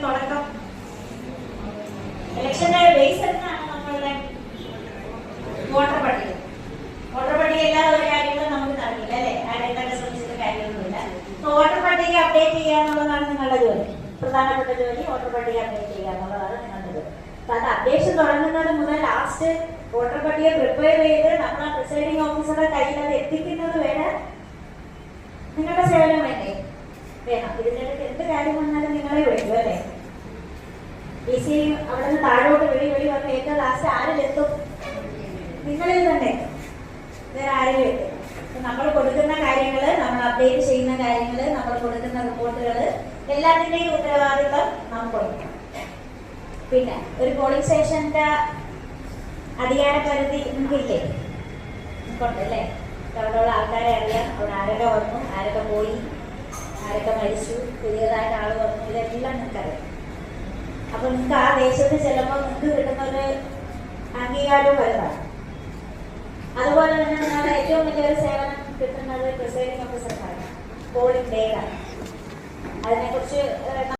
തുടക്കം. ഇലക്ഷന്റെ ബേസ് എന്നാണ് നമ്മളുടെ വോട്ടർ പട്ടിക. വോട്ടർ പട്ടിക ഇല്ലാതെ ഒരു കാര്യങ്ങളും നമുക്ക് നടക്കില്ല അല്ലെ? ആരെയൊക്കെ ശ്രമിച്ചിട്ട് കാര്യമൊന്നുമില്ല. വോട്ടർ പട്ടിക അപ്ഡേറ്റ് ചെയ്യുക എന്നുള്ളതാണ് നിങ്ങളുടെ ജോലി. പ്രധാനപ്പെട്ട ജോലി വോട്ടർ പട്ടിക അപ്ഡേറ്റ് ചെയ്യുക എന്നുള്ളതാണ് നിങ്ങളുടെ ജോലി. അപ്പൊ അത് അപ്ഡേഷൻ തുടങ്ങുന്നത് മുതൽ ലാസ്റ്റ് വോട്ടർ പട്ടിക പ്രിപ്പയർ ചെയ്ത് നമ്മളെ പ്രിസൈഡിംഗ് ഓഫീസറുടെ കയ്യിൽ അത് എത്തിക്കുന്നത് വരെ നിങ്ങളുടെ സേവനം വേണ്ടേ? വേണം. ഇതിനിടയ്ക്ക് എന്ത് കാര്യം വന്നാലും നിങ്ങളെ വിളിക്കും അല്ലേ? DC അവിടെ നിന്ന് താഴോട്ട് വെളി വന്ന് ഏറ്റവും ലാസ്റ്റ് ആരിലെത്തും? നിങ്ങളിൽ തന്നെ, വേറെ ആരും എത്തും. നമ്മൾ കൊടുക്കുന്ന കാര്യങ്ങള്, നമ്മൾ അപ്ഡേറ്റ് ചെയ്യുന്ന കാര്യങ്ങള്, നമ്മൾ കൊടുക്കുന്ന റിപ്പോർട്ടുകള് എല്ലാത്തിന്റെയും ഉത്തരവാദിത്വം നമുക്ക് കൊടുക്കണം. പിന്നെ ഒരു പോളിംഗ് സ്റ്റേഷന്റെ അധികാര പരിധി നിങ്ങൾക്കില്ലേ? നിങ്ങൾക്കുണ്ടല്ലേ? അവിടെയുള്ള ആൾക്കാരെ അറിയാം, അവിടെ ആരൊക്കെ വന്നു, ആരൊക്കെ പോയി, ആരൊക്കെ മരിച്ചു, പുതിയതായിട്ട് ആള് വന്നു, ഇതെല്ലാം നിങ്ങൾക്കറിയാം. അപ്പൊ നിങ്ങൾക്ക് ആ ദേശത്ത് ചെല്ലുമ്പോൾ നിങ്ങൾക്ക് കിട്ടുന്ന ഒരു അംഗീകാരവും വലുതാണ്. അതുപോലെ തന്നെ നിങ്ങളുടെ ഏറ്റവും വലിയൊരു സേവനം കിട്ടുന്നത് പ്രിസൈഡിംഗ് ഓഫീസർക്കാണ്. പോളിംഗ് ഡേയാണ്. അതിനെക്കുറിച്ച്